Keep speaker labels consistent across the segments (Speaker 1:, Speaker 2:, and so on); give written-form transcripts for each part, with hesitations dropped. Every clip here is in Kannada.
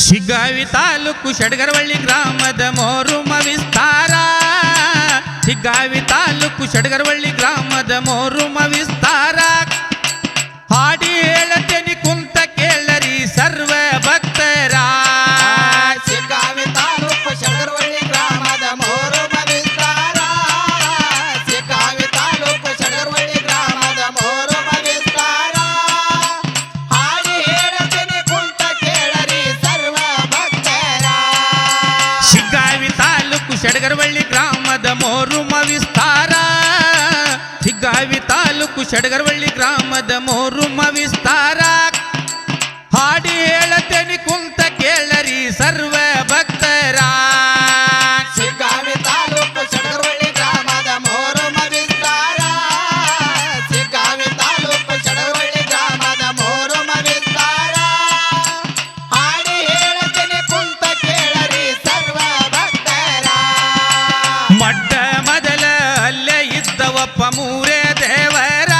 Speaker 1: ಶಿಗ್ಗಾವಿ ತಾಲೂಕು ಶಡಗರವಳ್ಳಿ ಗ್ರಾಮದ ಮೋರುಮ ವಿಸ್ತಾರ. ಶಿಗ್ಗಾವಿ ತಾಲೂಕು ಶಡಗರವಳ್ಳಿ ಗ್ರಾಮದ ಮೋರುಮ ವಿಸ್ತಾರ. ಹಾಡಿ ಹೇಳತೇನಿ ಕುಂತ ಕೇಳರಿ ಸರ್ವ ಭಕ್ತರ.
Speaker 2: ಶಿಗ್ಗಾವಿ ತಾಲೂಕು ಶಡಗರವಳ್ಳಿ ಗ್ರಾಮದ ಮೋರುಮ ವಿಸ್ತಾರ. ಶಿಗ್ಗಾವಿ ತಾಲೂಕು ಶಡಗರವಳ್ಳಿ ಗ್ರಾಮದ ಮೋರುಮ ವಿಸ್ತಾರ. ಹಾಡಿ ಹೇಳತೇನಿ ಕುಂತ ಕೇಳರಿ ಸರ್ವ ಭಕ್ತರ.
Speaker 1: ಶಿಗ್ಗಾವಿ ತಾಲೂಕು ಶಡಗರವಳ್ಳಿ ಗ್ರಾಮದ ಮೋರುಮ ವಿಸ್ತಾರ. ಶಿಗ್ಗಾವಿ ತಾಲೂಕು ಶಡಗರವಳ್ಳಿ ಗ್ರಾಮದ ಮೋರುಮ ವಿಸ್ತಾರ. ಹಾಡಿ ಹೇಳತೇನಿ ಕುಂತ ಕೇಳರಿ ಸರ್ವ ಭಕ್ತರ.
Speaker 2: ಶಿಗ್ಗಾವಿ ತಾಲೂಕು ಶಡಗರವಳ್ಳಿ ಗ್ರಾಮದ ಮೋರುಮ ವಿಸ್ತಾರ. ಶಿಗ್ಗಾವಿ ತಾಲೂಕು ಶಡಗರವಳ್ಳಿ ಗ್ರಾಮದ ಮೋರುಮ ವಿಸ್ತಾರ. ಹಾಡಿ ಹೇಳತೇನೆ ಕುಂತ ಕೇಳರಿ ಸರ್ವ ಭಕ್ತರ.
Speaker 1: ಮೊಟ್ಟ ಮೊದಲ ಅಲ್ಲೇ ಇದ್ದವಪ್ಪ ಮೂರೇ ದೇವರ.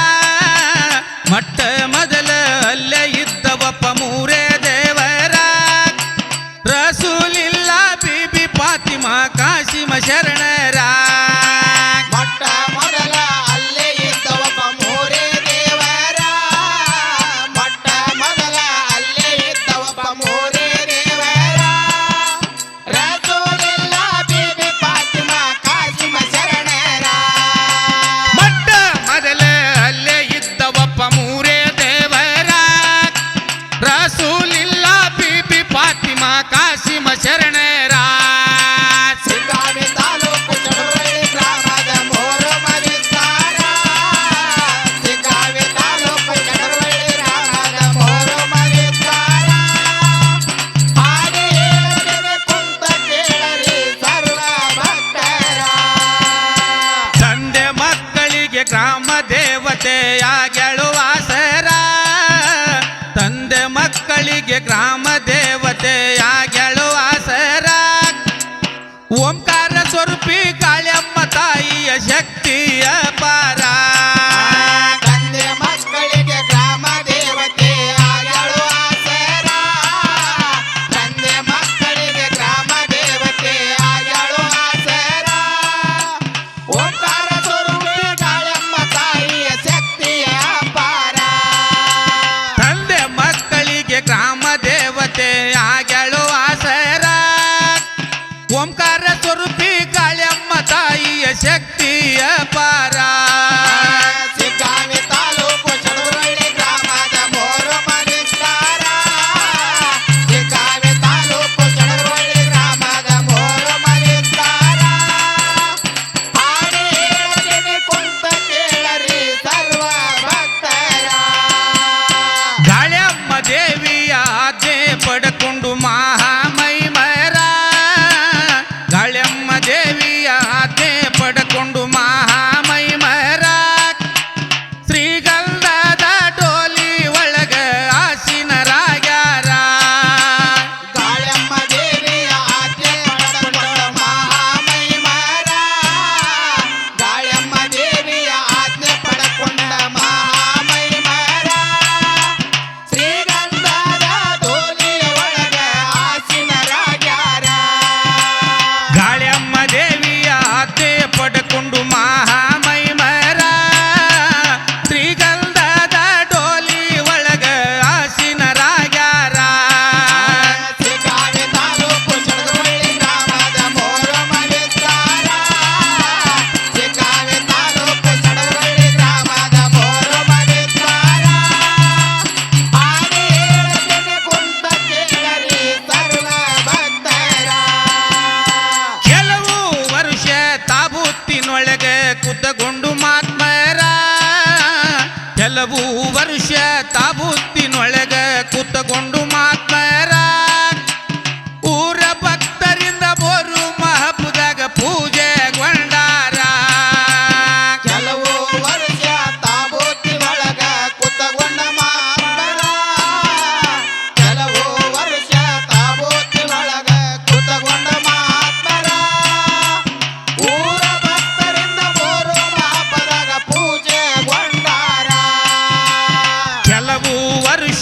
Speaker 1: ಮೊಟ್ಟ ಮೊದಲ ಅಲ್ಲೇ ಇದ್ದವಪ್ಪ ಮೂರೇ ದೇವರ. ರಸೂಲಿಲ್ಲ ಬೀಬಿ ಫಾತಿಮಾ ಕಾಸಿಮ ಶರಣರ.
Speaker 2: ಮೊಟ್ಟ ಮೊದಲ ಅಲ್ಲೇ ಇದ್ದವಪ್ಪ ಮೂರೇ ದೇವರ. ಮೊಟ್ಟ ಮೊದಲ ಅಲ್ಲೇ ಇದ್ದವಪ್ಪ ಮೂರೇ ದೇವರ. ರಸೂಲಿಲ್ಲ ಬೀಬಿ ಫಾತಿಮಾ ಕಾಸಿಮ ಶರಣರ.
Speaker 1: ಮೊಟ್ಟ ಮೊದಲ ಅಲ್ಲೇ ಇದ್ದವಪ್ಪ ಮೂರೇ ದೇವರ. ರಸೂಲಿಲ್ಲ ಬೀಬಿ ಫಾತಿಮಾ ಕಾಸಿಮ ಶರಣರ.
Speaker 2: ಶಿಗ್ಗಾವಿ ತಾಲೂಕು ಶಡಗರವಳ್ಳಿ ಗ್ರಾಮದ ಮೋರುಮ ವಿಸ್ತಾರ. ಶಿಗ್ಗಾವಿ ತಾಲೂಕು ಶಡಗರವಳ್ಳಿ ಗ್ರಾಮದ ಮೋರುಮ ವಿಸ್ತಾರ. ಹಾಡಿ ಹೇಳತೇನೆ ಕುಂತ ಕೇಳರಿ ಸರ್ವ ಭಕ್ತರ.
Speaker 1: ತಂದೆ ಮಕ್ಕಳಿಗೆ ಗ್ರಾಮ ದೇವತೆಯಾಗೆಳು ವಾಸರ. ತಂದೆ ಮಕ್ಕಳಿಗೆ ಗ್ರಾಮ ದೇವತೆಯಾಗೆಳು ವಾಸರ. ಓಂಕಾರ ಸ್ವರೂಪಿ ಕಾಳ್ಯಮ್ಮ ತಾಯಿಯ ಶಕ್ತಿಯ ಪಾರ.
Speaker 2: ತಂದೆ ಮಕ್ಕಳಿಗೆ ಗ್ರಾಮ ದೇವತೆ ಆಗಳು ಆಸರ. ತಂದೆ ಮಕ್ಕಳಿಗೆ ಗ್ರಾಮ ದೇವತೆ ಆಗಳು ಆಸರ. ಓಂಕಾರ ಸ್ವರೂಪಿ ಕಾಳಮ್ಮ ತಾಯಿಯ ಶಕ್ತಿಯ ಅಪಾರ.
Speaker 1: ತಂದೆ ಮಕ್ಕಳಿಗೆ ಗ್ರಾಮ ದೇವತೆ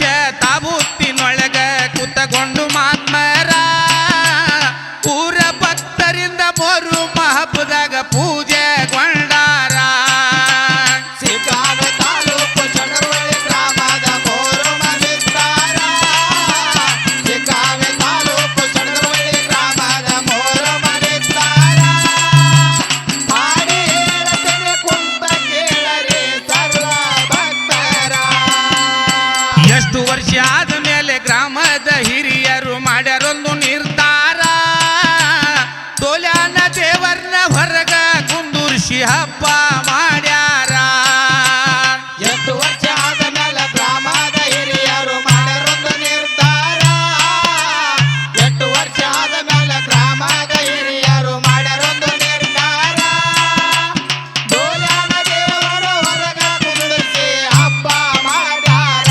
Speaker 1: ವರ್ಷ ತಾಬೂತಿನೊಳಗ ಕುತಗೊಂಡು ಮಾತ್ಮರ ಊರ ಭಕ್ತರಿಂದ ಮೂರು ಮಹಬ್ಬದಾಗ ಪೂಜೆಗೊಂಡಾರ
Speaker 2: ಶಿಗ್ಗಾವಿ ತಾಲೂಕು ಚಡರವಳ್ಳಿ ಗ್ರಾಮದ ಮೋರಮ ವಿಸ್ತಾರ ಶಿಗ್ಗಾವಿ ತಾಲೂಕು ಚಡರವಳ್ಳಿ ಗ್ರಾಮದ ಮೋರಮ ವಿಸ್ತಾರ ಮಾಡಿ ಹೇಳತನೆ ಕುಂತ ಕೇಳರಿ ಸರ್ವ ಭಕ್ತರ
Speaker 1: ಎಷ್ಟು ವರ್ಷ ಆದಮೇಲೆ ಗ್ರಾಮದ ಹಿರಿಯರು ಮಾಡ್ಯಾರೊಂದು ನಿರ್ಧಾರ ತೋಲ್ಯಾನ ದೇವರ್ನ ಹೊರಗ ಕುಂದುರ್ಸಿ ಹಬ್ಬ ಮಾಡ್ಯಾರ
Speaker 2: ಎಷ್ಟು ವರ್ಷ ಆದ ಮೇಲೆ ಗ್ರಾಮದ ಹಿರಿಯರು ಮಾಡರೊಂದು ನಿರ್ಧಾರ ಎಷ್ಟು ವರ್ಷ ಆದ ಮೇಲೆ ಗ್ರಾಮದ ಹಿರಿಯರು ಮಾಡರೊಂದು ನಿರ್ಧಾರ ಡೋಲ್ಯಾನ ದೇವರು ಹೊರಗ ಕುಂದಿರಿಸಿ ಹಬ್ಬ ಮಾಡ್ಯಾರ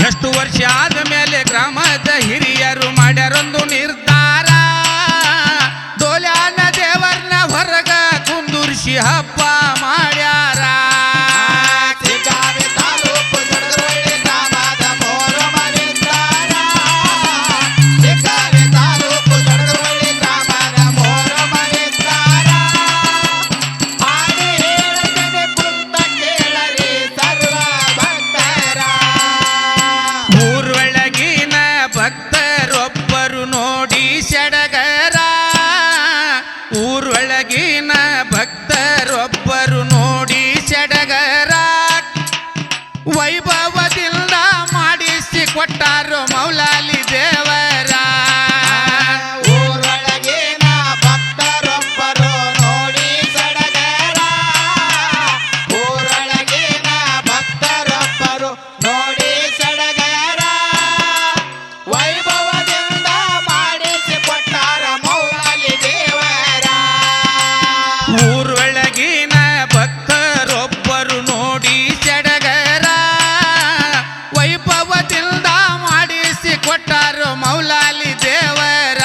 Speaker 1: ಎಷ್ಟು ವರ್ಷ ಆದಮೇಲೆ ಗ್ರಾಮದ ಹಿರಿಯರು ಮಾಡ್ಯಾರೊಂದು ನಿರ್ಧಾರ ತೋಲ್ಯಾನ ದೇವರ್ನ ಹೊರಗ ಕುಂದುರ್ಸಿ ಹಬ್ಬ ಮಾಡ್ಯಾರ
Speaker 2: ಶಿಗ್ಗಾವಿ ತಾಲೂಕು ಚಡರವಳ್ಳಿ ಗ್ರಾಮದ ಮೋರಮ ವಿಸ್ತಾರ ಶಿಗ್ಗಾವಿ ತಾಲೂಕು ಚಡರವಳ್ಳಿ ಗ್ರಾಮದ ಮೋರಮ ವಿಸ್ತಾರ ಹಾಡಿ ಹೇಳತನೆ ಕುಂತ ಕೇಳರಿ ಸರ್ವ ಭಕ್ತರ
Speaker 1: ಊರೊಳಗಿನ ಭಕ್ತರೊಬ್ಬರು ನೋಡಿ ಸಡಗರ ಊರೊಳಗಿನ ಭಕ್ತರೊಬ್ಬರು ನೋಡಿ ಸಡಗರ ವೈಭವದಿಂದ ಮಾಡಿಸಿ ಕೊಟ್ಟಾರು ಮೌಲಾಲಿ ದೇವರ
Speaker 2: ಊರೊಳಗಿನ ಭಕ್ತರೊಬ್ಬರು ನೋಡಿ ಸಡಗರ ಊರೊಳಗಿನ ಭಕ್ತರೊಬ್ಬರು ನೋಡಿ ಸಡಗರ ವೈಭವದಿಂದ ಮಾಡಿಸಿ ಕೊಟ್ಟಾರ ಮೌಲಾಲಿ ದೇವರ
Speaker 1: ಊರೊಳಗಿನ ಭಕ್ತರೊಬ್ಬರು ನೋಡಿ ಸಡಗರ ವೈಭವದಿಂದ ಮಾಡಿಸಿ ಕೊಟ್ಟಾರು ಮೌಲಾಲಿ ದೇವರ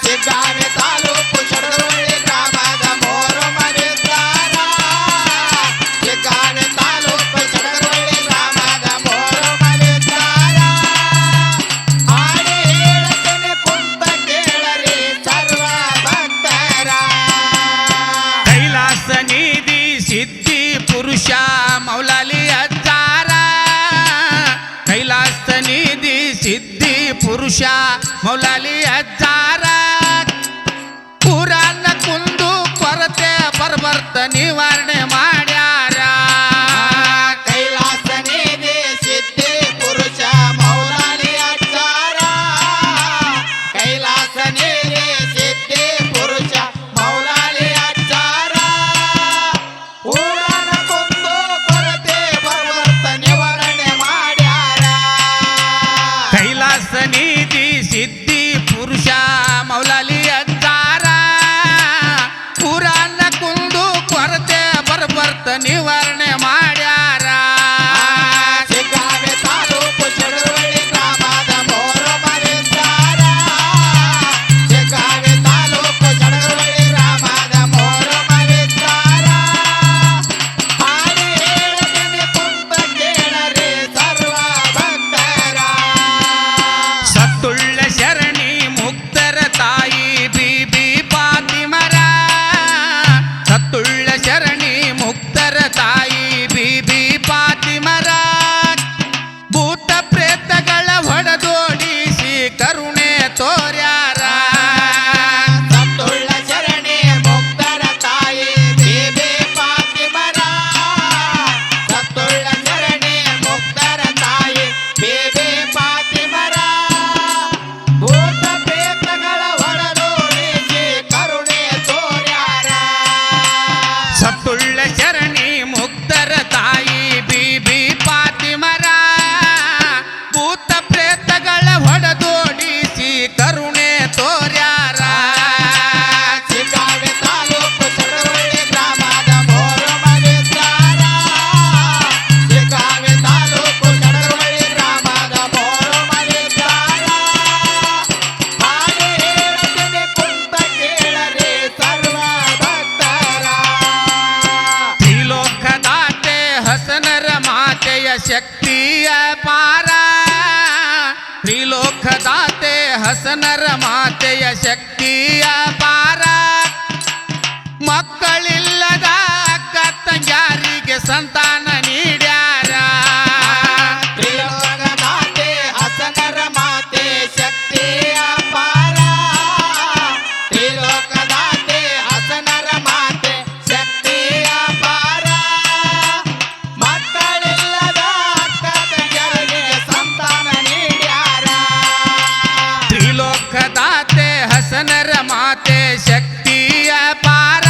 Speaker 2: ಶಿಗ್ಗಾವಿ ತಾಲೂಕು ಚಡರವಳ್ಳಿ ಗ್ರಾಮದ ಮೋರಮ ವಿಸ್ತಾರ ಶಿಗ್ಗಾವಿ ತಾಲೂಕು ಚಡರವಳ್ಳಿ ಗ್ರಾಮದ ಮೋರಮ ವಿಸ್ತಾರ ಹಾಡಿ ಹೇಳತನೆ ಕುಂತ ಕೇಳರಿ ಸರ್ವ ಭಕ್ತರ
Speaker 1: ಕೈಲಾಸ ನಿಧಿ ಸಿದ್ಧಿ ಪುರುಷ ಮೌಲಾಲಿ ಅಜ್ಜಾರ ಕೈಲಾಸ ನಿಧಿ ಸಿದ್ಧಿ ಪುರುಷ ಮೌಲಾಲಿ ಅಜ್ಜಾರ ಪುರಾಣ ಕುಂದು ಕೊರತೆ ಬರ್ಬರ್ತ ನಿವಾರಣೆ ಮಾಡ್ಯಾರ
Speaker 2: ಕೈಲಾಸ ನಿಧಿ ಸಿದ್ಧಿ ಪುರುಷ ಮೌಲಾಲಿ ಅಜ್ಜಾರ ಕೈಲಾಸ ನಿಧಿ ಸಿದ್ಧಿ ಪುರುಷ ಮೌಲಾಲಿ ಅಜ್ಜಾರ ಊರನ ಕುಂದು ಕೊರತೆ ಬರ್ವರ್ತ ನಿವಾರಣೆ ಮಾಡ್ಯಾರ
Speaker 1: ಕೈಲಾಸ ನಿಧಿ ಸಿದ್ಧಿ ಶಕ್ತಿಯ ಪಾರ ತ್ರಿಲೋಕದಾತೆ ಹಸನರ ಮಾತೆಯ ಶಕ್ತಿಯ ಪಾರ ಮಕ್ಕಳಿಲ್ಲದ ಅಕ್ಕ ತಂಗ್ಯಾರಿಗೆ ಸಂತಾನ ನೀಡ್ಯಾರ
Speaker 2: ತ್ರಿಲೋಕದಾತೆ ಹಸನರ ಮಾತೆ ಶಕ್ತಿಯ ಪಾರ ತ್ರಿಲೋಕದಾತೆ ಹಸನರ ಮಾತೆ ಶಕ್ತಿಯ ಪಾರ ಮಕ್ಕಳಿಲ್ಲದ ಅಕ್ಕ ತಂಗಿಯರಿಗೆ ಸಂತಾನ ನೀಡ್ಯಾರ
Speaker 1: ತ್ರಿಲೋಕದಾತೆ ಹಸನರ ಮಾತೆ ಶಕ್ತಿಯ ಪಾರ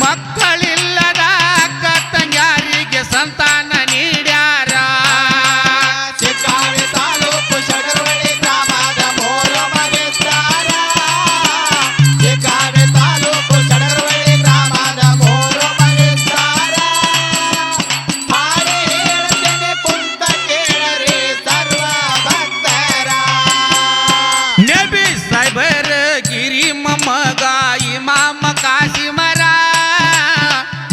Speaker 1: ಮಕ್ಕಳಿಲ್ಲದ ಅಕ್ಕ ತಂಗ್ಯಾರಿಗೆ ಸಂತಾನ ನೀಡ್ಯಾರ
Speaker 2: ಶಿಗ್ಗಾವಿ ತಾಲೂಕು ಶಡಗರವಳ್ಳಿ ಗ್ರಾಮದ ಮೂರು ಮನೆಸ್ತಾರ ಶಿಗ್ಗಾವಿ ತಾಲೂಕು ಶಡಗರವಳ್ಳಿ ಗ್ರಾಮದ ಮೂರು ಮನೆಸ್ತಾರ ಹಾಡಿ ಹೇಳ್ತೇನೆ ಕುಂತ ಕೇಳರಿ ಸರ್ವ ಭಕ್ತರ
Speaker 1: ನಬಿ ಸಾಯ್ಬರ ಗಿರಿ ಮೊಮ್ಮಗ ಇಮಾಮ ಕಾಸಿಮರ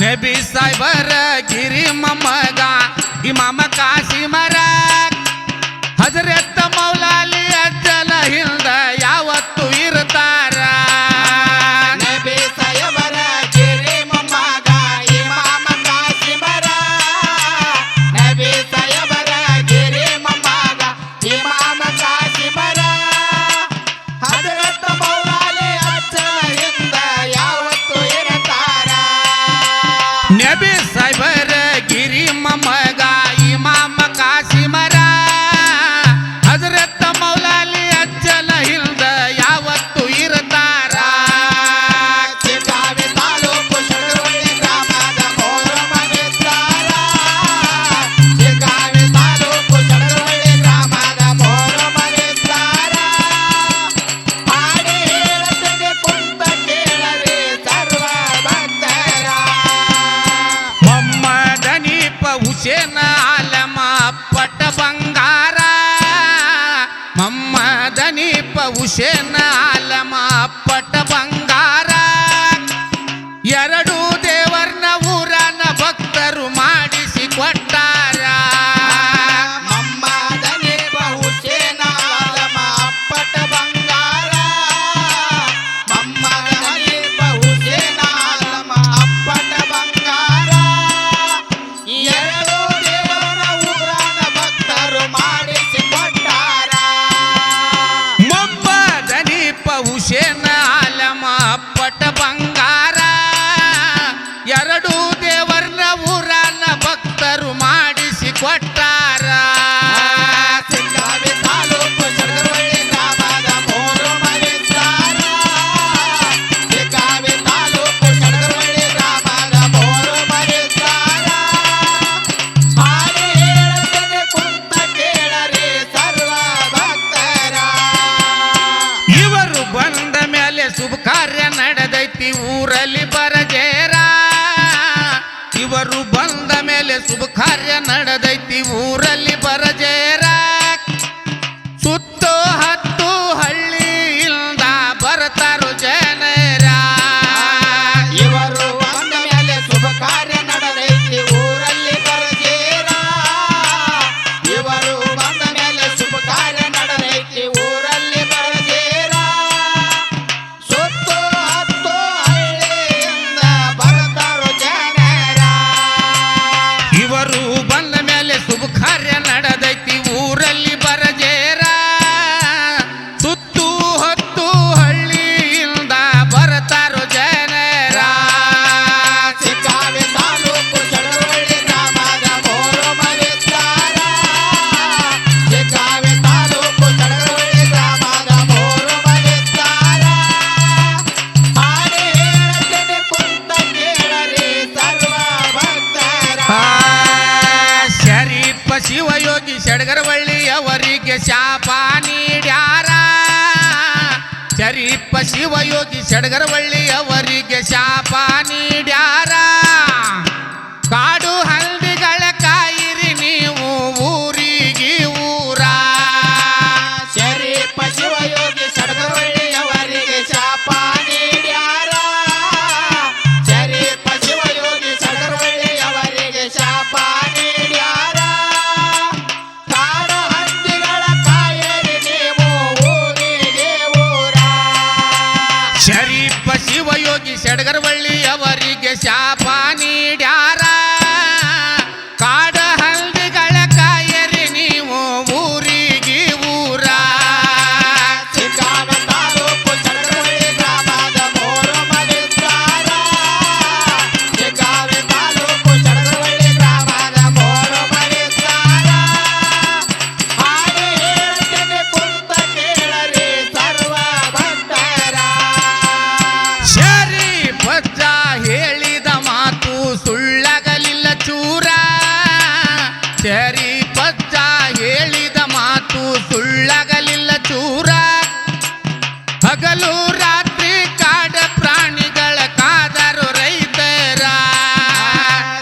Speaker 1: ನಬಿ ಸಾಯ್ಬರ ಗಿರಿ ಮೊಮ್ಮಗ ಇಮಾಮ ಕಾಸಿಮರ ಹಜರತ್ ಮೌಲಾಲಿ ಅಜ್ಜಲ ಹಿಂದ ಯಾವತ್ತು ಇರ್ತಾರ
Speaker 2: ನಬಿ ಸಾಯಬರ ಗಿರಿ ಮೊಮ್ಮಗ ಇಮಾಮ ಕಾಸಿಮರ ನಬಿ ಸಾಯಬರ ಗಿರಿ ಮೊಮ್ಮಗ ಇಮಾಮ ಕಾಸಿಮರ ಹಜರತ್ ಮೌಲಾಲಿ ಅಜ್ಜಲ ಹಿಂದ ಯಾವತ್ತು ಇರ್ತಾರ
Speaker 1: ನಬಿ ಸಾಯ್ಬರ ಗಿರಿ ಮೊಮ್ಮಗ ಇಮಾಮ ಕಾಸಿಮರ ಹಜರತ್ ಮೌಲಾಲಿ ಅಜ್ಜಲ ಹಿಂದ ಯಾವತ್ತು ಇರ್ತಾರ
Speaker 2: ಶಿಗ್ಗಾವಿ ತಾಲೂಕು ಶಡಗರವಳ್ಳಿ ಗ್ರಾಮದ ಮೂರು ಮನೆಸ್ತಾರ ಶಿಗ್ಗಾವಿ ತಾಲೂಕು ಶಡಗರವಳ್ಳಿ ಗ್ರಾಮದ ಮೂರು ಮನೆಸ್ತಾರ ಹಾಡಿ ಹೇಳ್ತೇನೆ ಕುಂತ ಕೇಳರಿ ಸರ್ವ ಭಕ್ತರ
Speaker 1: ಮೊಮ್ಮದನೀಪ ಹುಸೇನ ಆಲಮ ಪಟ್ಟ ಬಂಗಾರ ಮೊಮ್ಮದನೀಪ ಹುಸೇನ ಆಲಮ ಪಟ್ಟ ಬಂಗಾರ ಎರಡು ದೇವರ್ನ ಊರನ ಭಕ್ತರು ಮಾಡಿಸಿ ಕೊಟ್ಟಾರ
Speaker 2: ಮಮ್ಮದನೀಪ ಹುಸೇನ ಆಲಮ ಅಪ್ಪಟ ಬಂಗಾರ ಮಮ್ಮದನೀಪ ಹುಸೇನ ಆಲಮ ಅಪ್ಪಟ ಬಂಗಾರ ಎರಡು ದೇವರ ಊರನ ಭಕ್ತರು ಮಾಡಿಸಿಕೊಟ್ಟಾರ
Speaker 1: ಮೊಮ್ಮದನೀಪ ಹುಸೇನ ಆಲಮ ಪಟ್ಟ ಬಂಗಾರ ಎರಡು ದೇವರ್ನ ಊರನ ಭಕ್ತರು ಮಾಡಿಸಿ ಕೊಟ್ಟಾರ
Speaker 2: ಶಿಗ್ಗಾವಿ ತಾಲೂಕು ಶಡಗರವಳ್ಳಿ ಗ್ರಾಮದ ಮೂರು ಮನೆಸ್ತಾರ ಶಿಗ್ಗಾವಿ ತಾಲೂಕು ಶಡಗರವಳ್ಳಿ ಗ್ರಾಮದ ಮೂರು ಮನೆಸ್ತಾರ ಹಾಡಿ ಹೇಳ್ತೇನೆ ಕುಂತ ಕೇಳರಿ ಸರ್ವ ಭಕ್ತರ
Speaker 1: ಇವರು ಬಂದ ಮೇಲೆ ಶುಭ ಕಾರ್ಯ ನಡೆದೈತಿ ಊರಲ್ಲಿ ಬರಜೇರ ಇವರು ಬಂದ ಮೇಲೆ ಶುಭ ಕಾರ್ಯ ನಡೆದೈತಿ ಊರಲ್ಲಿ ಬರಜೇರ ಸುತ್ತು ಹತ್ತು ಹಳ್ಳಿಯಿಂದ ಬರ್ತಾರು ಜನರ
Speaker 2: ಇವರು ಬಂದ ಮೇಲೆ ಶುಭ ಕಾರ್ಯ ನಡೆದೈತಿ ಊರಲ್ಲಿ ಬರಜೇರ ಇವರು ಬಂದ ಮೇಲೆ ಶುಭ ಕಾರ್ಯ ನಡೆದೈತಿ ಊರಲ್ಲಿ ಬರಜೇರ ಸುತ್ತು ಹತ್ತು ಹಳ್ಳಿಯಿಂದ ಬರ್ತಾರು ಜನರ
Speaker 1: ಇವರು ಬಂದ ಮೇಲೆ ಶುಭ ಕಾರ್ಯ ನಡೆದೈತಿ ಊರಲ್ಲಿ ಬರಜೇರ ಸುತ್ತು ಹತ್ತು ಹಳ್ಳಿಯಿಂದ ಬರ್ತಾರು ಜನರ
Speaker 2: ಶಿಗ್ಗಾವಿ ತಾಲೂಕು ಶಡಗರವಳ್ಳಿ ಗ್ರಾಮದ ಮೂರು ಮನೆಸ್ತಾರ ಶಿಗ್ಗಾವಿ ತಾಲೂಕು ಶಡಗರವಳ್ಳಿ ಗ್ರಾಮದ ಮೂರು ಮನೆಸ್ತಾರ ಹಾಡಿ ಹೇಳ್ತೇನೆ ಕುಂತ ಕೇಳರಿ ಸರ್ವ ಭಕ್ತರ
Speaker 1: ಶರೀಫ ಶಿವಯೋಗಿ ಶಡಗರವಳ್ಳಿ ಅವರಿಗೆ ಶಾಪ ನೀಡ್ಯಾರ ಶರೀಫ ಶಿವಯೋಗಿ ಶಡಗರವಳ್ಳಿ ಅವರಿಗೆ ಶಾಪ ನೀಡ್ಯಾರ ಕಾಡು ಹಂದಿಗಳ ಕಾಯಿರಿ ನೀವು ಊರಿಗೆ ಊರ
Speaker 2: ಶರೀಫ ಶಿವಯೋಗಿ ಶಡಗರವಳ್ಳಿ ಅವರಿಗೆ ಶಾಪ ನೀಡ್ಯಾರ ಶರೀಫ ಶಿವಯೋಗಿ ಶಡಗರವಳ್ಳಿ ಅವರಿಗೆ ಶಾಪ ನೀಡ್ಯಾರ
Speaker 1: ಪಜ್ಜ ಹೇಳಿದ ಮಾತು ಸುಳ್ಳಾಗಲಿಲ್ಲ ಚೂರ ಹಗಲು ರಾತ್ರಿ ಕಾಡ ಪ್ರಾಣಿಗಳ ಕಾದರು ರೈತರ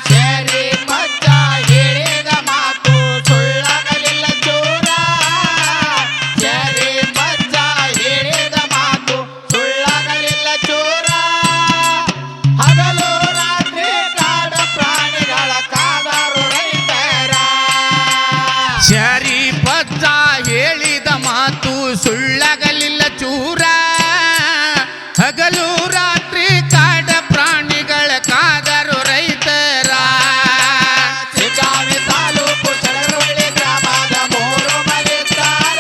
Speaker 2: ಶೇರಿ ಪಜ್ಜ ಹೇಳಿದ ಮಾತು ಸುಳ್ಳಾಗಲಿಲ್ಲ ಚೂರ ಶೇರಿ ಪಜ್ಜ ಹೇಳಿದ ಮಾತು ಸುಳ್ಳಾಗಲಿಲ್ಲ ಚೂರ ಹಗಲು ರಾತ್ರಿ ಕಾಡ ಪ್ರಾಣಿಗಳ ಕಾದರು ರೈತರ
Speaker 1: ಶರಿ ಪಜ್ಜ ಹೇಳಿದ ಮಾತು ಸುಳ್ಳಾಗಲಿಲ್ಲ ಚೂರ ಹಗಲು ರಾತ್ರಿ ಕಾಡ ಪ್ರಾಣಿಗಳ ಕಾದರು ರೈತರ
Speaker 2: ಶಿಗ್ಗಾವಿ ತಾಲೂಕು ಚಡಗರವಳ್ಳಿ ಗ್ರಾಮದ ಮೂರು ಮನೆತಾರ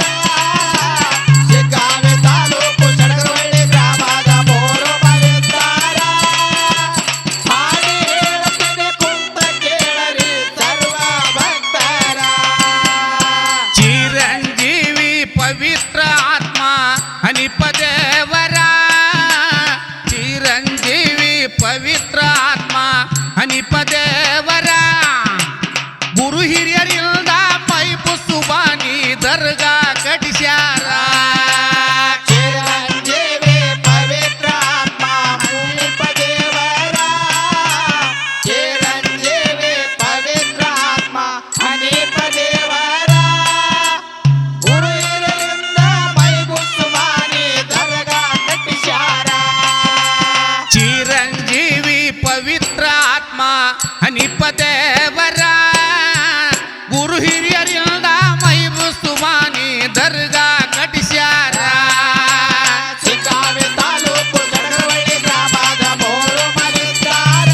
Speaker 2: ಶಿಗ್ಗಾವಿ ತಾಲೂಕು ಚಡಗರವಳ್ಳಿ ಗ್ರಾಮದ ಮೂರು ಮನೆತಾರ ಹಾಡಿ ಹೇಳುತ್ತೇನೆ ಕುಂತ ಕೇಳರಿ ಸರ್ವ ಭಕ್ತರ
Speaker 1: ಚಿರಂಜೀವಿ ಪವಿತ್ರ ಆತ್ಮ ಹನಿಪದೇವರ ಚಿರಂಜೀವಿ ಪವಿತ್ರ ಆತ್ಮ ಹನಿಪದೇವರ ಗುರು ಹಿರಿಯರಿಂದ ಪೈಪು ಸುಬಾನಿ ದರ್ಗಾ ಕಟಿಸ್ಯಾರ
Speaker 2: ಚಿರಂಜೀವಿ ಪವಿತ್ರ ಆತ್ಮ ಹನಿಪ ದೇವರ ಚಿರಂಜೀವಿ ಪವಿತ್ರ ಆತ್ಮ ಹನಿಪ ದೇವರ ಗುರು ಹಿರಿಯರಿಂದ ಮೈಗುಸುಮಾನಿ ದರ್ಗಾ ಕಟ್ಟಿಸ್ಯಾರ
Speaker 1: ಚಿರಂಜೀವಿ ಪವಿತ್ರ ಆತ್ಮ ಹನಿಪದೇವರ ಗುರು ಹಿರಿಯರಿಂದ ಮೈಬು ಸುಬಾನಿ ದರ್ಗಾ ಕಟಿಸ್ಯಾರ
Speaker 2: ಶಿಗ್ಗಾವಿ ತಾಲೂಕು ಚಡಗರವಳ್ಳಿ ಗ್ರಾಮದ ಮೂರು ಮನೆತಾರ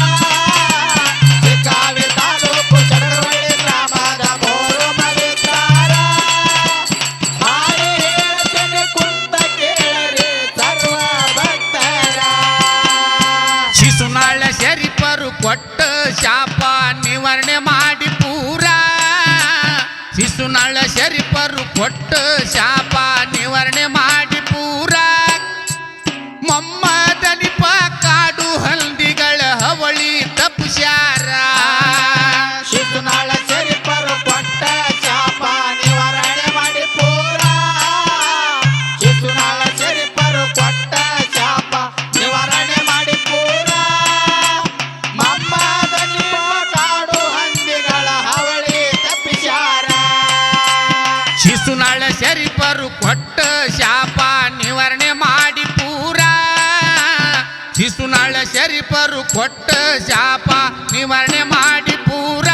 Speaker 2: ಶಿಗ್ಗಾವಿ ತಾಲೂಕು ಚಡಗರವಳ್ಳಿ ಗ್ರಾಮದ ಮೂರು ಮನೆತಾರ ಹಾಡಿ ಹೇಳುತ್ತೇನೆ ಕುಂತ ಕೇಳರಿ ಸರ್ವ ಭಕ್ತರ
Speaker 1: ಶಿಶುನಾಳ ಶರೀಫರು ಕೊಟ್ಟ ಶಾಪ ನಿವಾರಣೆ ಮಾಡಿ ಪೂರ ಶಿಶುನಾಳ ಶರೀಫರು ಕೊಟ್ಟ ಶಾಪ ನಿವಾರಣೆ ಮಾಡಿ ಪೂರ ಮೊಮ್ಮದನಿಪ ಕಾಡು ಹಂದಿಗಳ ಹವಳಿ ತಪ್ಪ್ಯಾರ
Speaker 2: ಶಿಶುನಾಳ ಶರೀಫರು ಕೊಟ್ಟ ಶಾಪ ನಿವಾರಣೆ ಮಾಡಿ ಪೂರ ಶಿಶುನಾಳ ಶರೀಫರು ಕೊಟ್ಟ ಶಾಪ ನಿವಾರಣೆ ಮಾಡಿ ಪೂರ ಮಮ್ಮದನಿಪ ಕಾಡು ಹಂದಿಗಳ ಹವಳಿ ತಪ್ಪಿಸ್ಯಾರ
Speaker 1: ಶಿಶುನಾಳ ಶರೀಫರು ಕೊಟ್ಟ ಶಾಪ ನಿವಾರಣೆ ಮಾಡಿ ಪೂರ ಶಿಶುನಾಳ ಶರೀಫರು ಕೊಟ್ಟ ಶಾಪ ನಿವಾರಣೆ ಮಾಡಿ ಪೂರ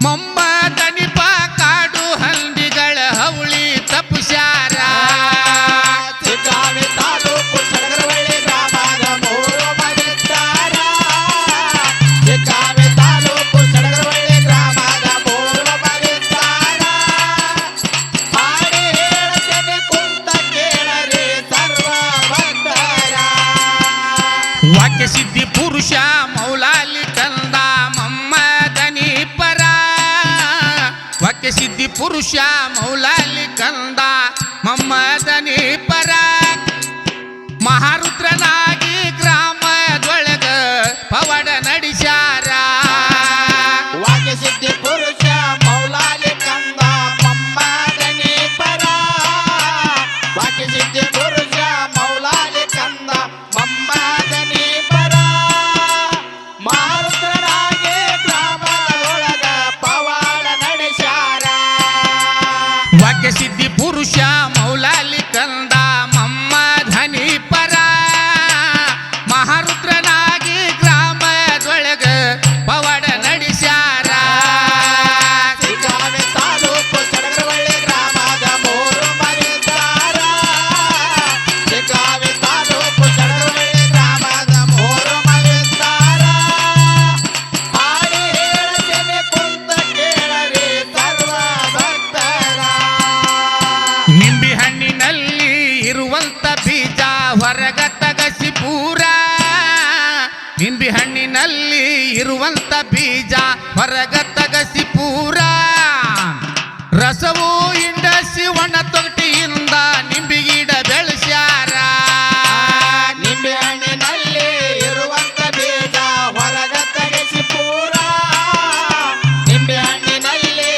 Speaker 1: ಮೊಮ್ಮದನಿಪ ಕಾಡು ಹಂದಿಗಳ ಹವಳಿ ತಪ್ಪ್ಯಾರ
Speaker 2: ಶಿಗ್ಗಾವಿ ತಾಲೂಕು ಚಡಗರವಳ್ಳಿ ಗ್ರಾಮದ ಮೂರು ಮನೆತಾರ ಶಿಗ್ಗಾವಿ ತಾಲೂಕು ಚಡಗರವಳ್ಳಿ ಗ್ರಾಮದ ಮೂರು ಮನೆತಾರ ಹಾಡಿ ಹೇಳುತ್ತೇನೆ ಕುಂತ ಕೇಳರಿ ಸರ್ವ ಭಕ್ತರ
Speaker 1: ವಾಕ್ಯ ಸಿದ್ಧಿ ಪುರುಷ ಮೌಲಾಲಿ ಕಂದ ಮಮ್ಮದನಿ ಪರ ವಾಕ್ಯ ಸಿದ್ಧಿ ಪುರುಷ ಮೌಲಾಲಿ ಕಂದ ಮಮ್ಮದನಿ ಪರ ಮಹಾರುದ್ರನಾಗಿ ಗ್ರಾಮದೊಳಗ ಪವಾಡ ನಡೆಸ್ಯಾರ
Speaker 2: ವಾಕ್ಯ ಸಿದ್ಧಿ ಪುರುಷ ಮೌಲಾಲಿ ಕಂದ ಮಮ್ಮದನಿ ಪರ ವಾಕ್ಯ ಸಿದ್ಧಿ ಪುರುಷ ಮೌಲಾಲಿ ಕಂದ ಮಮ್ಮದನಿ ಪರ ಮಾರುತರಾಗಿ ಗ್ರಾಮದೊಳಗ ಪವಾಡ ನಡೆಸ್ಯಾರ
Speaker 1: ವಾಕ್ಯ ಸಿದ್ಧಿ ಪುರುಷ ಮೌಲಾಲಿ ಕಂದ ಮಮ್ಮಧನಿ ಪರ ಮಹಾರುದ್ರನಾಗಿ ಗ್ರಾಮದೊಳಗ ಪವಾಡ ನಡೆಸ್ಯಾರ
Speaker 2: ಶಿಗ್ಗಾವಿ ತಾಲೂಕು ಚಡಗರವಳ್ಳಿ ಗ್ರಾಮದ ಮೂರು ಮನೆತಾರ ಶಿಗ್ಗಾವಿ ತಾಲೂಕು ಚಡಗರವಳ್ಳಿ ಗ್ರಾಮದ ಮೂರು ಮನೆತಾರ ಹಾಡಿ ಹೇಳುತ್ತೇನೆ ಕುಂತ ಕೇಳರಿ ಸರ್ವ ಭಕ್ತರ
Speaker 1: ನಿಂಬಿ ಹಣ್ಣಿನಲ್ಲಿ ಇರುವಂತ ಬೀಜ ಹೊರಗ ತಗಸಿ ಪೂರ ನಿಂಬಿ ಹಣ್ಣಿನಲ್ಲಿ ಇರುವಂತ ಬೀಜ ಹೊರಗ ತಗಸಿ ಪೂರ ರಸವು ಇಂಡಸಿ ಒಣ ತೊಗಟಿಯಿಂದ ನಿಂಬಿ ಗಿಡ ಬೆಳೆಸ್ಯಾರ
Speaker 2: ನಿಂಬೆ ಹಣ್ಣಿನಲ್ಲಿ ಇರುವಂತ ಬೀಜ ಹೊರಗ ತೆಗೆಸಿ ಪೂರ ನಿಂಬೆ ಹಣ್ಣಿನಲ್ಲಿ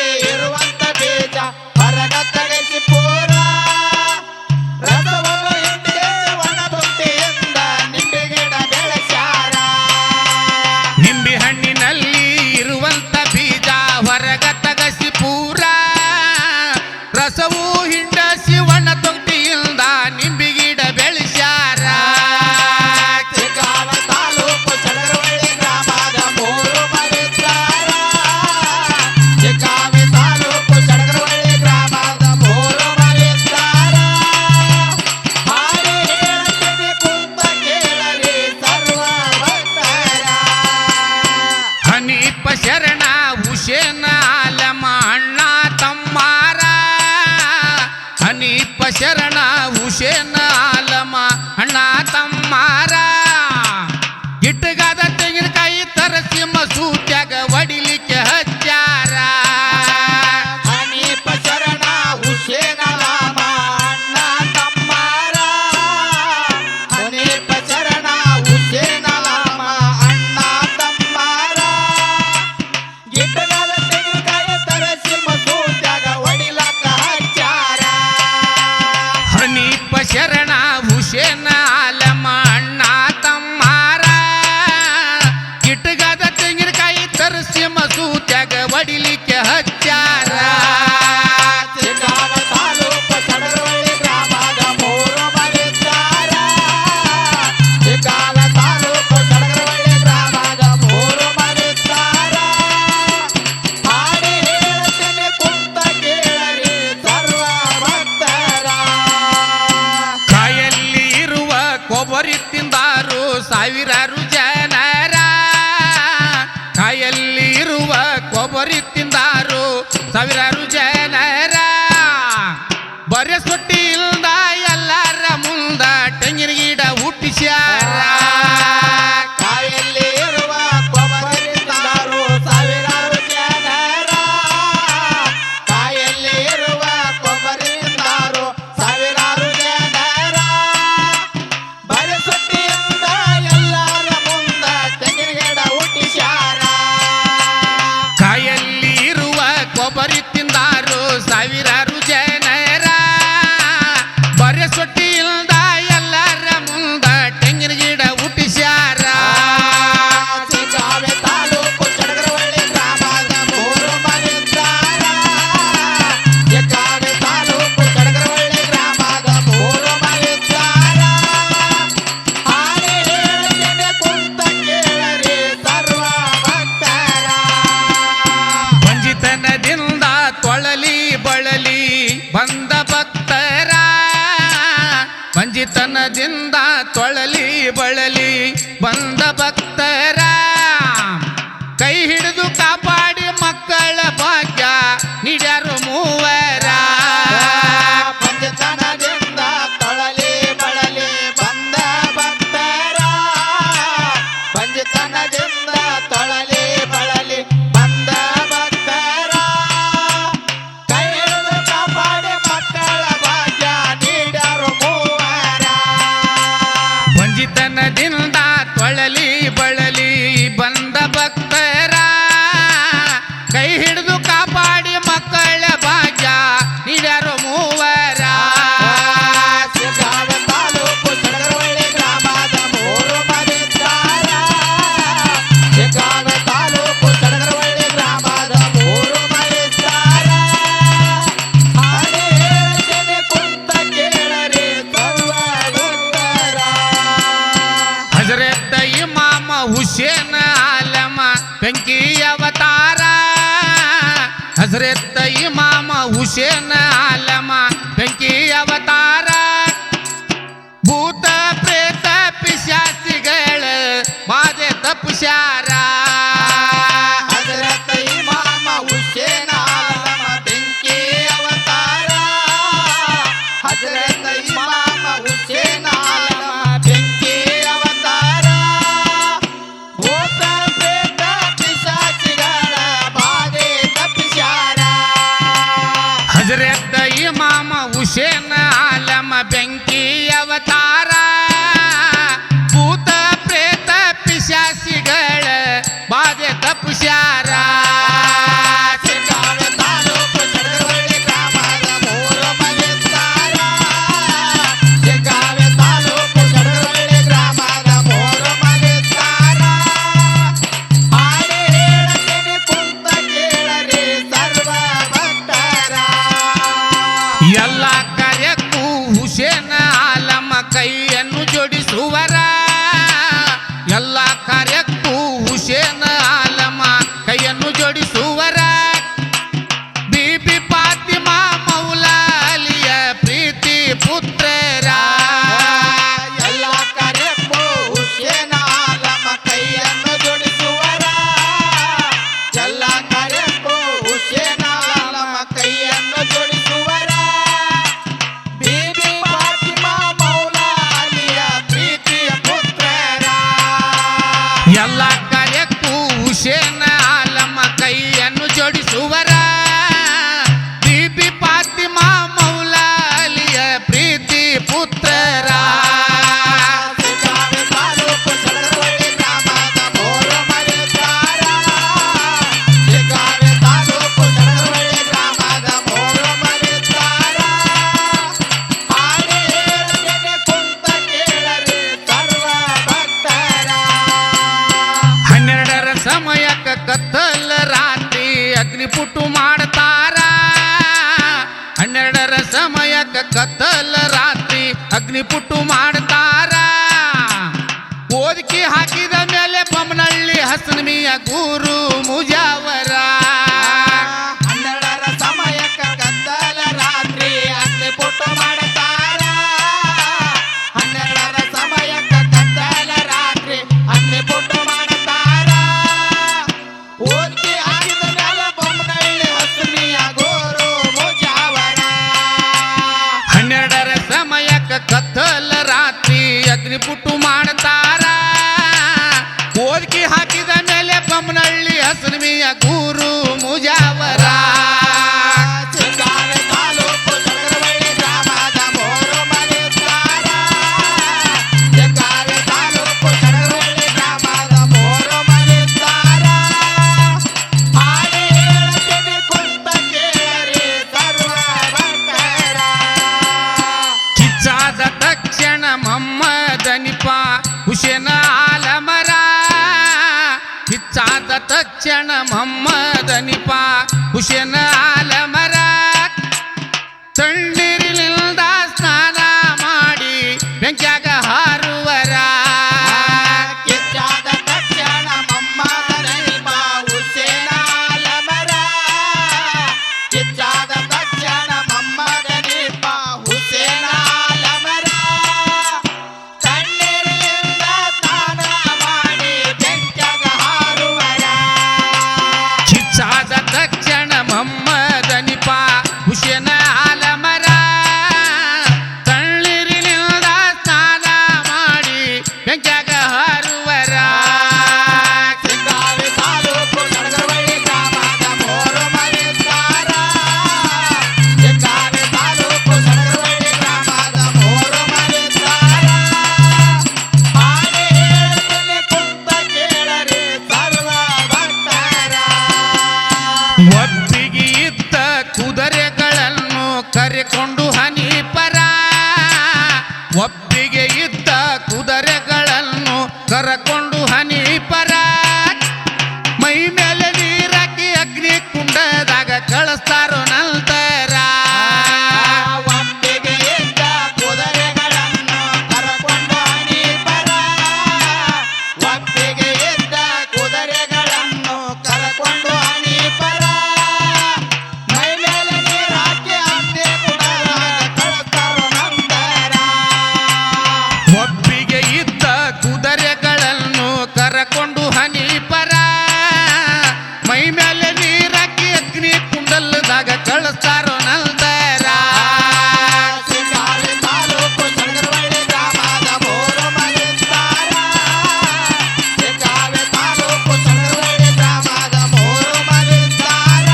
Speaker 1: ಸಾವಿರಾರು ಜನರ ಬರೆ ಸುಟ್ಟಿ ಇಲ್ದ ಎಲ್ಲರ ಮುಂದ ತೆಂಗಿನ ಗಿಡ ಹುಟ್ಟಿಸ್ಯಾರ
Speaker 2: ಕಾಯಲ್ಲಿ ಇರುವ ಕೊಬ್ಬರಿ ತಂದಾರು ಸಾವಿರಾರು ಜನರ ಕಾಯಲ್ಲಿ ಇರುವ ಕೊಬ್ಬರಿ ತಂದಾರು ಸಾವಿರಾರು ಜನರ ಬರೆ ಸುಟ್ಟಿಯಿಂದ ಎಲ್ಲರ ಮುಂದ ತೆಂಗಿನ ಗಿಡ ಹುಟ್ಟಿಸ್ಯಾರ
Speaker 1: ಕಾಯಲ್ಲಿ ಇರುವ ಕೊಬ್ಬರಿ ತಿಂದಾರು ಸಾವಿರಾರು ಜನರ ಬರೆ ಸುಟ್ಟಿ ಇಲ್ದ ಎಲ್ಲರ ಮುಂದ ತೆಂಗಿನ ಗಿಡ ಹುಟ್ಟಿಸ್ಯಾರ
Speaker 2: ಶಿಗ್ಗಾಂವಿ ತಾಲೂಕು ಚಡಗರವಳ್ಳಿ ಗ್ರಾಮದ ಮೂರು ಮನಿದ್ದಾರ ಶಿಗ್ಗಾಂವಿ ತಾಲೂಕು ಚಡಗರವಳ್ಳಿ ಗ್ರಾಮದ ಮೂರು ಮನಿದ್ದಾರ ಹಾಡಿ ಹೇಳ್ತೇನೆ ಕುಂತ ಕೇಳರಿ ಸರ್ವ ಭಕ್ತರ
Speaker 1: ಬಂಜಿತನದಿಂದ ತೊಳಲಿ ಬಳಲಿ ಬಂದ ಭಕ್ತರ ಬಂಜಿತನದಿಂದ ತೊಳಲಿ ಬಳಲಿ ಬಂದ ಭಕ್ತರ ಕೈ ಹಿಡಿದು ಕಾಪಾಡಿ ಮಕ್ಕಳ ಭಾಗ್ಯ ನೀಡ್ಯಾರು ಮೂವರ
Speaker 2: ಪಂಚತನದಿಂದ ತೊಳಲಿ ಬಳಲಿ ಬಂದ ಭಕ್ತರ ಪಂಚತನದಿಂದ ತೊಳಲಿ ಬಳಲಿ ಬಂದ ಭಕ್ತರ ಕೈ ಹಿಡಿದು ಕಾಪಾಡಿ ಮಕ್ಕಳ ಭಾಗ್ಯ ನೀಡರು ಮೂವರ
Speaker 1: ಬಂಜಿತನದಿಂದ ತೊಳಲಿ ಬಳಲಿ ಬಂದ ಭಕ್ತರ ಕೈ ಹಿಡಿದು ಕಾಪಾಡಿ ಮಕ್ಕಳ ಭಾಗ್ಯ ನೀಡ್ಯಾರು ಮೂವರ
Speaker 2: ಶಿಗ್ಗಾಂವಿ ತಾಲೂಕು ಚಡಗರವಳ್ಳಿ ಗ್ರಾಮದ ಮೂರು ಮನಿದ್ದಾರ ಶಿಗ್ಗಾಂವಿ ತಾಲೂಕು ಚಡಗರವಳ್ಳಿ ಗ್ರಾಮದ ಮೂರು ಮನಿದ್ದಾರ ಹಾಡಿ ಹೇಳ್ತೇನೆ ಕುಂತ ಕೇಳರಿ ಸರ್ವ ಭಕ್ತರ
Speaker 1: ಹಜರತ್ ಇಮಾಮ ಹುಸೇನ್ ಆಲಮ ಬೆಂಕಿ ಅವತಾರ ಹಜರತ್ ಇಮಾಮ ಹುಸೇನ್ ಆಲಮ ಬೆಂಕಿ ಅವತಾರ ಭೂತ ಪ್ರೇತ ಪಿಶಾಚಿಗಳ ಬಾಧೆ ತಪ್ಪಿಸ್ಯಾರ
Speaker 2: ಹಜರತ್ ಇಮಾಮ ಹುಸೇನ್ ಆಲಮ ಬೆಂಕಿ ಅವತಾರ ಹಜರತ್ ಇಮಾಮ ಹುಸೇನ್ ಆಲಮ ಬೆಂಕಿ ಅವತಾರ ಭೂತ ಪ್ರೇತ ಪಿಶಾಚಿಗಳ ಬಾಧೆ ತಪ್ಪಿಸ್ಯಾರ
Speaker 1: ಹಜರತ್ ಇಮಾಮ ಹುಸೇನ್ ಆಲಮ ಬೆಂಕಿ ಅವತಾರ ಭೂತ ಪ್ರೇತ ಪಿಶಾಚಿಗಳ ಬಾಧೆ ತಪ್ಪಿಸ್ಯಾರ
Speaker 2: ಶಿಗ್ಗಾಂವಿ ತಾಲೂಕು ಚಡಗರವಳ್ಳಿ ಗ್ರಾಮದ ಮೂರು ಮನಿದ್ದಾರ ಶಿಗ್ಗಾಂವಿ ತಾಲೂಕು ಚಡಗರವಳ್ಳಿ ಗ್ರಾಮದ ಮೂರು ಮನಿದ್ದಾರ ಹಾಡಿ ಹೇಳ್ತೇನೆ ಕುಂತ ಕೇಳರಿ ಸರ್ವ ಭಕ್ತರ
Speaker 1: ಎಲ್ಲ ಕಾರ್ಯಕ್ಕೂ ಹುಸೇನ್ ಆಲಮ ಕೈಯನ್ನು ಜೋಡಿಸುವರ ಎಲ್ಲ ಕಾರ್ಯಕ್ಕೂ ಹುಸೇನ್ ಆಲಮ ಕೈಯನ್ನು ಜೋಡಿಸುವರ ಬೀಬಿ ಫಾತಿಮಾ ಮೌಲಾ ಅಲಿಯ ಪ್ರೀತಿ ಪುತ್ರರ
Speaker 2: ಎಲ್ಲ ಕಾರ್ಯಕ್ಕೂ ಹುಸೇನ್ ಆಲಮ ಕೈಯನ್ನು ಜೋಡಿಸುವರ ಎಲ್ಲ ಕಾರ್ಯಕ್ಕೂ ಹುಸೇನ್ ಆಲಮ ಕೈಯನ್ನು ಜೋಡಿಸುವರ ಬೀಬಿ ಫಾತಿಮಾ ಮೌಲಾ ಅಲಿಯ ಪ್ರೀತಿಯ ಪುತ್ರರ
Speaker 1: ಎಲ್ಲ ಕಾರ್ಯಕ್ಕೂ ಹುಸೇನ್ ಆಲಮ ಕೈಯನ್ನು ಜೋಡಿಸುವರ ಬೀಬಿ ಫಾತಿಮಾ ಮೌಲಾ ಅಲಿಯ ಪ್ರೀತಿ ಪುತ್ರರ
Speaker 2: ಶಿಗ್ಗಾಂವಿ ತಾಲೂಕು ಚಡಗರವಳ್ಳಿ ಗ್ರಾಮದ ಮೂರು ಮನಿದ್ದಾರ ಶಿಗ್ಗಾಂವಿ ತಾಲೂಕು ಚಡಗರವಳ್ಳಿ ಗ್ರಾಮದ ಮೂರು ಮನಿದ್ದಾರ ಹಾಡಿ ಹೇಳ್ತೇನೆ ಕುಂತ ಕೇಳರಿ ಸರ್ವ ಭಕ್ತರ
Speaker 1: 12ರ ಸಮಯಕ್ಕ ಕತ್ತಲ ರಾತ್ರಿ ಅಗ್ನಿಪುಟ್ಟು ಮಾಡ್ತಾರ 12ರ ಸಮಯಕ್ಕ ಕತ್ತಲ ರಾತ್ರಿ ಅಗ್ನಿಪುಟ್ಟು ಮಾಡ್ತಾರ ಓದ್ಕಿ ಹಾಕಿದ ಮೇಲೆ ಬೊಮ್ಮನಹಳ್ಳಿ ಹಸನಮಿಯ ಗುರು ಮುಜಾವರ
Speaker 2: 12ರ ಸಮಯಕ್ಕ ಕತ್ತಲ ರಾತ್ರಿ ಅಗ್ನಿಪುಟ್ಟು ಮಾಡ್ತಾರ 12ರ ಸಮಯಕ್ಕ ಕತ್ತಲ ರಾತ್ರಿ ಅಗ್ನಿಪುಟ್ಟು ಮಾಡ್ತಾರ ಓದ್ಕಿ ಹಾಕಿದ ಮೇಲೆ ಬೊಮ್ಮನಹಳ್ಳಿ ಹಸನಿಯ
Speaker 1: ಕತ್ತಲ ರಾತ್ರಿ ಅಗ್ನಿಪುಟ್ಟು ಮಾಡ್ತಾರ ಓದ್ಕಿ ಹಾಕಿದ ಮೇಲೆ ಬೊಮ್ಮನಹಳ್ಳಿ ಹಸನಮಿಯ ಗೂರು ಮುಜಾವರ
Speaker 2: ಶಿಗ್ಗಾವಿ ತಾಲೂಕು ಚಂದ್ರವಳ್ಳಿ ಗ್ರಾಮದ ಮೂರು ಮನಿದ್ದಾರ ಶಿಗ್ಗಾವಿ ತಾಲೂಕು ಚಂದ್ರವಳ್ಳಿ ಗ್ರಾಮದ ಮೂರು ಮನಿದ್ದಾರ ಹಾಡಿ ಹೇಳ್ತೀನಿ ಕುಂತ ಕೇಳರಿ ಸರ್ವ ಭಕ್ತರ
Speaker 1: ಕಿಚ್ಚಾದ ತಕ್ಷಣ ಮಮ್ಮದನಿಪ ಹುಸೇನ ಆಲಮರ ಕಿಚ್ಚಾದ ತಕ್ಷಣ ಮಮ್ಮದನಿಪ ಹುಸೇನ ಆಲಮರ ತಣ್ಣೀರಿನಿಂದ ಸ್ನಾನ ಮಾಡಿ ಬೆಂಕ್ಯಾಗ ಹಾರುವರ
Speaker 2: ಕಿಚ್ಚಾದ ತಕ್ಷಣ ಮಮ್ಮದನಿಪ ಹುಸೇನ ಆಲಮರ ಕಿಚ್ಚಾದ ತಕ್ಷಣ ಮಮ್ಮದನಿಪ ಹುಸೇನ ಆಲಮರ ತಣ್ಣೀರಿನಿಂದ ಸ್ನಾನ ಮಾಡಿ ಬೆಂಕ್ಯಾಗ ಹಾರುವರ
Speaker 1: ಕಿಚ್ಚಾದ ತಕ್ಷಣ ಮಮ್ಮದನಿಪ ಹುಸೇನ ಆಲಮರ ತಣ್ಣೀರಿನಿಂದ ಸ್ನಾನ ಮಾಡಿ ಬೆಂಕ್ಯಾಗ ಹಾರುವರ
Speaker 2: ಶಿಗ್ಗಾವಿ ತಾಲೂಕು ಚಂದ್ರವಳ್ಳಿ ಗ್ರಾಮದ ಮೂರು ಮನಿದ್ದಾರ ಶಿಗ್ಗಾವಿ ತಾಲೂಕು ಚಂದ್ರವಳ್ಳಿ ಗ್ರಾಮದ ಮೂರು ಮನಿದ್ದಾರ ಹಾಡಿ ಹೇಳ್ತೀನಿ ಕುಂತ ಕೇಳರಿ ಸರ್ವ ಭಕ್ತರ
Speaker 1: ಒಪ್ಪಿಗೆ ಇದ್ದ ಕುದುರೆಗಳನ್ನು ಕರೆಕೊಂಡು ಹನಿಪರ ಒಪ್ಪಿಗೆ ಇದ್ದ ಕುದುರೆಗಳನ್ನು ಕರಕೊಂಡು ಹನಿಪರ ಮೈ ಮೇಲೆ ನೀರಾಕಿ ಅಗ್ನಿ ಕುಂಡದಾಗ ಕಳಿಸ್ತಾರೋ ನಂತರ
Speaker 2: ಒಪ್ಪಿಗೆ ಇದ್ದ ಕುದುರೆಗಳನ್ನು ಕರಕೊಂಡು ಹನಿಪರ ಒಪ್ಪಿಗೆ ಇದ್ದ ಕುದುರೆಗಳನ್ನು ಕರಕೊಂಡು ಹನಿಪರ ಮೈ ಮೇಲೆ ನೀರು ಹಾಕಿ ಅಗ್ನಿ ಕುಂಡದಾಗ ಕಳಿಸ್ತಾರೋ ನಂತರ
Speaker 1: ಒಪ್ಪಿಗೆ ಇದ್ದ ಕುದುರೆಗಳನ್ನು ಕರಕೊಂಡು ಹನಿಪರ ಮೈ ಮೇಲೆ ನೀರಾಕಿ ಅಗ್ನಿ ಕುಂಡಲದಾಗ ಕಳಿಸ್ತಾರೋ ನಂತರ
Speaker 2: ಶಿಗ್ಗಾವಿ ತಾಲೂಕು ಚಂದ್ರವಳ್ಳಿ ಗ್ರಾಮದ ಮೂರು ಮನಿದ್ದಾರ ಶಿಗ್ಗಾವಿ ತಾಲೂಕು ಚಂದ್ರವಳ್ಳಿ ಗ್ರಾಮದ ಮೂರು ಮನಿದ್ದಾರ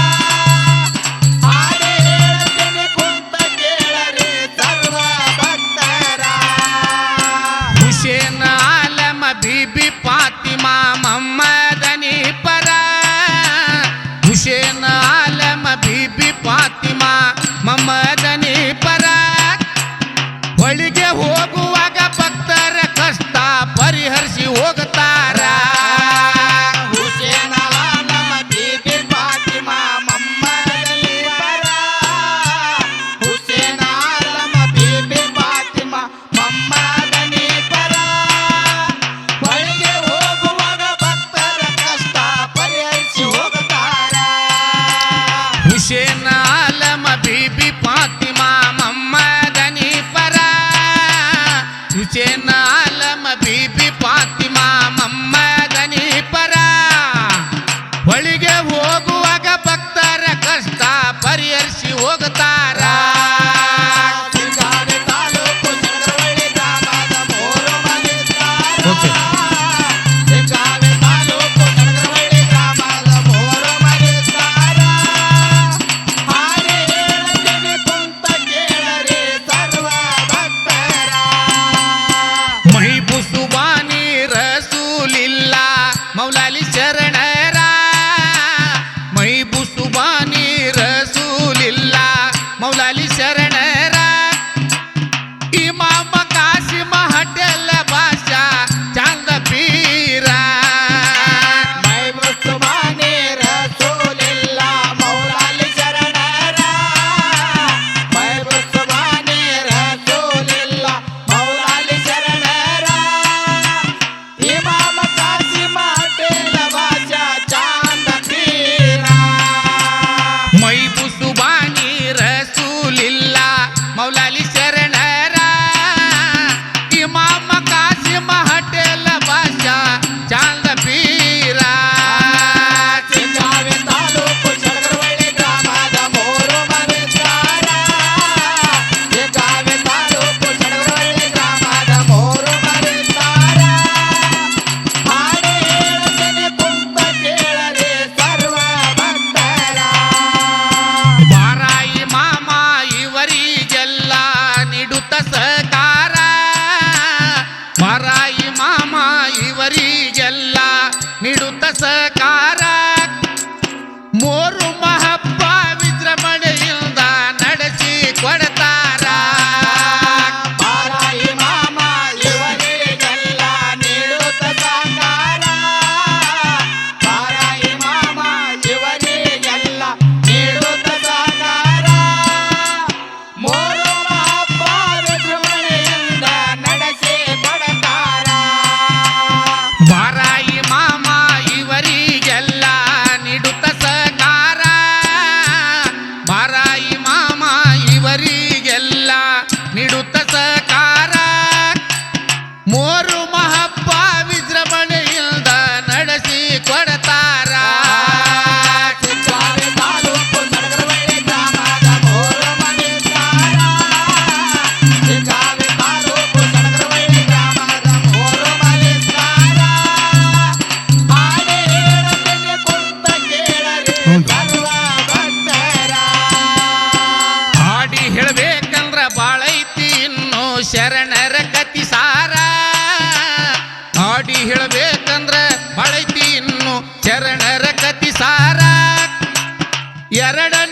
Speaker 2: ಹಾಡಿ ಹೇಳ್ತೀನಿ ಕುಂತ ಕೇಳರಿ ಸರ್ವ ಭಕ್ತರ
Speaker 1: ಹುಸೇನ ಆಲಮ ಬೀಬಿ ಫಾತಿಮಾ ಮಮ್ಮದನಿ ಪರ ಹುಸೇನ ಆಲಮ ಬೀಬಿ ಫಾತಿಮಾ ಮಮ್ಮದನಿ ಪರ ಹೊಳಿಗೆ ಹೋಗುವಾಗ ಭಕ್ತರ ಕಷ್ಟ ಪರಿಹರಿಸಿ ಹೋಗುತ್ತಾರ
Speaker 2: ಹುಸೇನ ಆಲಮ ಬೀಬಿ ಫಾತಿಮಾ ಮಮ್ಮದನಿ ಪರ ಹುಸೇನ ಆಲಮ ಬೀಬಿ ಫಾತಿಮಾ ಮಮ್ಮದನಿ ಪರ ಹೊಳಿಗೆ ಹೋಗುವಾಗ ಭಕ್ತರ ಕಷ್ಟ ಪರಿಹರಿಸಿ ಹೋಗುತ್ತಾರ
Speaker 1: ಹುಸೇನ ಆಲಮ ಬೀಬಿ ಫಾತಿಮಾ ಮಮ್ಮದನಿ ಪರ ಹುಸೇನ ಆಲಮ ಬೀಬಿ ಫಾತಿಮಾ ಮಮ್ಮದನಿ ಪರ ಹೊಳಿಗೆ ಹೋಗುವಾಗ ಭಕ್ತರ ಕಷ್ಟ ಪರಿಹರಿಸಿ ಹೋಗುತ್ತಾರ
Speaker 2: ಶಿಗ್ಗಾವಿ ತಾಲೂಕು ಚಂದ್ರವಳ್ಳಿ ಗ್ರಾಮದ ಮೂರು ಮನಿದ್ದಾರ
Speaker 1: ಓಕೆ.
Speaker 2: ಶಿಗ್ಗಾವಿ ತಾಲೂಕು ಚಂದ್ರವಳ್ಳಿ ಗ್ರಾಮದ ಮೂರು ಮನಿದ್ದಾರ ಹಾಡಿ ಹೇಳ್ತೀನಿ ಕುಂತ ಕೇಳರಿ ಸರ್ವ ಭಕ್ತರ
Speaker 1: ಮಹಿಬು ಸುಬಾನಿ ರಸೂಲಿಲ್ಲ ಮೌಲಾಲಿ ಶರಣರ ಮಹಿಬು ಸುಬಾನಿ ರಸೂಲಿಲ್ಲ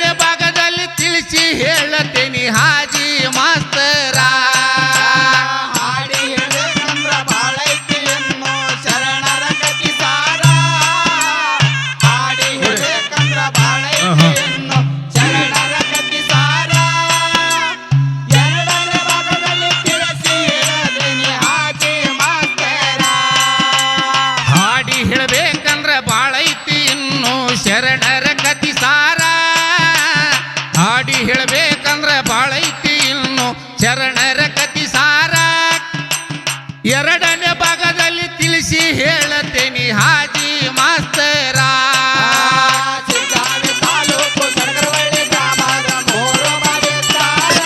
Speaker 1: ಎರಡನೇ ಭಾಗದಲ್ಲಿ ತಿಳಿಸಿ ಹೇಳತೇನಿ ಹಾಜಿ ಮಾಸ್ತರ.
Speaker 2: ಹಾಡಿ ಹೇಳಬೇಕಂದ್ರ ಬಾಳೈತಿ ಎನ್ನು ಶರಣರ ಗತಿ ಸಾರ. ಹಾಡಿ ಹೇಳಬೇಕಂದ್ರ ಬಾಳೈತಿ ಎನ್ನು ಶರಣರ ಗತಿ ಸಾರ. ಎರಡನೇ ಭಾಗದಲ್ಲಿ ತಿಳಿಸಿ ಹೇಳದೇನಿ ಹಾಜಿ ಮಾಸ್ತರ.
Speaker 1: ಹಾಡಿ ಹೇಳಬೇಕಂದ್ರ ಬಾಳೈತಿ ಇನ್ನು ಶರಣರ ಕತಿ ಸಾರ. ಹಾಡಿ ಹೇಳಬೇಕಂದ್ರ ಬಾಳೈತಿ ಇನ್ನು ಶರಣರ ಕತಿ ಸಾರ. ಎರಡನೇ ಭಾಗದಲ್ಲಿ ತಿಳಿಸಿ ಹೇಳತೇನಿ ಹಾಜಿ ಮಾಸ್ತರ.
Speaker 2: ಶಿಗ್ಗಾವಿ ತಾಲೂಕು ಸಡಗರವಳ್ಳಿ ಗ್ರಾಮದ ಮೂರು ಮನೆತಾರ.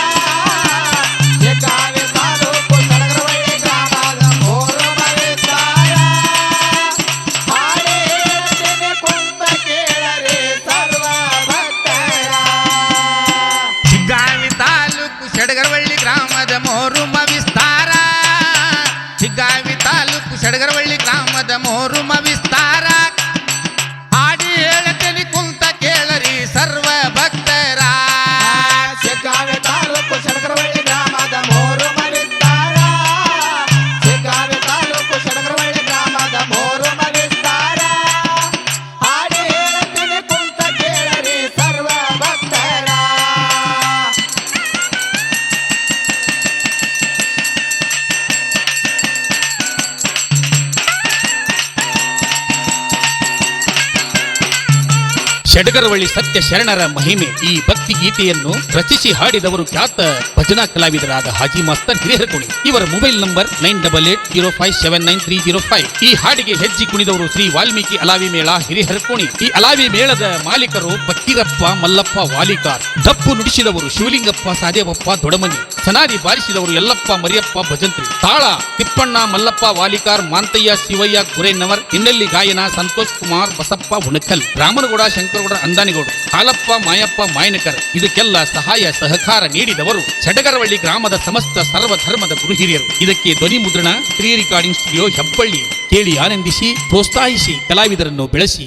Speaker 2: ಶಿಗ್ಗಾವಿ ತಾಲೂಕು ಸಡಗರವಳ್ಳಿ ಗ್ರಾಮದ ಮೂರು ಮನೆತಾರ. ಹಾಡಿ ಹೇಳ್ತೇನೆ ಕುಂತ ಕೇಳರಿ ಸರ್ವ ಭಕ್ತರ.
Speaker 1: ಶಿಗ್ಗಾವಿ ತಾಲೂಕು ಸಡಗರವಳ್ಳಿ ಗ್ರಾಮದ ಮೋರುಮ ವಿಸ್ತಾರ. ಶಿಗ್ಗಾವಿ ತಾಲೂಕು ಸಡಗರವಳ್ಳಿ ಗ್ರಾಮದ ಮೋರುಮ ವಿಸ್ತಾರ. ಹಾಡಿ ಹೇಳತೇನಿ ಕುಂತ ಕೇಳರಿ ಸರ್ವ ಭಕ್ತರ.
Speaker 2: ಶಿಗ್ಗಾವಿ ತಾಲೂಕು ಸಡಗರವಳ್ಳಿ ಗ್ರಾಮದ ಮೂರು ಮನೆತಾರ. ಶಿಗ್ಗಾವಿ ತಾಲೂಕು ಸಡಗರವಳ್ಳಿ ಗ್ರಾಮದ ಮೂರು ಮನೆತಾರ. ಹಾಡಿ ಹೇಳ್ತೇನೆ ಕುಂತ ಕೇಳರಿ ಸರ್ವ ಭಕ್ತರ.
Speaker 3: ಷಡ್ಗರವಳ್ಳಿ ಸತ್ಯ ಶರಣರ ಮಹಿಮೆ ಈ ಭಕ್ತಿ ಗೀತೆಯನ್ನು ರಚಿಸಿ ಹಾಡಿದವರು ಖ್ಯಾತ ಭಜನಾ ಕಲಾವಿದರಾದ ಹಾಜಿ ಮಾಸ್ತರ್ ಹಿರಿಹರಕೋಣಿ. ಇವರ ಮೊಬೈಲ್ ನಂಬರ್ 9880579305. ಈ ಹಾಡಿಗೆ ಹೆಜ್ಜೆ ಕುಣಿದವರು ಶ್ರೀ ವಾಲ್ಮೀಕಿ ಅಲಾವಿ ಮೇಳ ಹಿರಿಹರಕೋಣಿ. ಈ ಅಲಾವಿ ಮೇಳದ ಮಾಲೀಕರು ಫಕ್ಕೀರಪ್ಪ ಮಲ್ಲಪ್ಪ ವಾಲಿಕಾರ್. ಡಪ್ಪು ನುಡಿಸಿದವರು ಶಿವಲಿಂಗಪ್ಪ ಸಾದೇವಪ್ಪ ದೊಡಮನಿ. ಸನಾದಿ ಬಾರಿಸಿದವರು ಯಲ್ಲಪ್ಪ ಮರಿಯಪ್ಪ ಭಜಂತ್ರಿ. ತಾಳ ತಿಪ್ಪಣ್ಣ ಮಲ್ಲಪ್ಪ ವಾಲಿಕಾರ್ ಮಾಂತಯ್ಯ ಶಿವಯ್ಯ ಗುರೇನವರ್. ಹಿನ್ನೆಲೆ ಗಾಯನ ಸಂತೋಷ್ ಕುಮಾರ್ ಬಸಪ್ಪ ಹುಣಕಲ್. ರಾಮನಗೌಡ ಶಂಕರಗೌಡ ಅಂದಾನಿಗೌಡ. ಹಾಲಪ್ಪ ಮಾಯಪ್ಪ ಮಾಯನಕರ್. ಇದಕ್ಕೆಲ್ಲ ಸಹಾಯ ಸಹಕಾರ ನೀಡಿದವರು ಸಡಗರವಳ್ಳಿ ಗ್ರಾಮದ ಸಮಸ್ತ ಸರ್ವಧರ್ಮದ ಗುರು ಹಿರಿಯರು. ಇದಕ್ಕೆ ಧ್ವನಿ ಮುದ್ರಣ ಶ್ರೀ ರೆಕಾರ್ಡಿಂಗ್ ಸ್ಟುಡಿಯೋ ಹೆಬ್ಬಳ್ಳಿ. ಕೇಳಿ ಆನಂದಿಸಿ ಪ್ರೋತ್ಸಾಹಿಸಿ ಕಲಾವಿದರನ್ನು ಬೆಳೆಸಿ.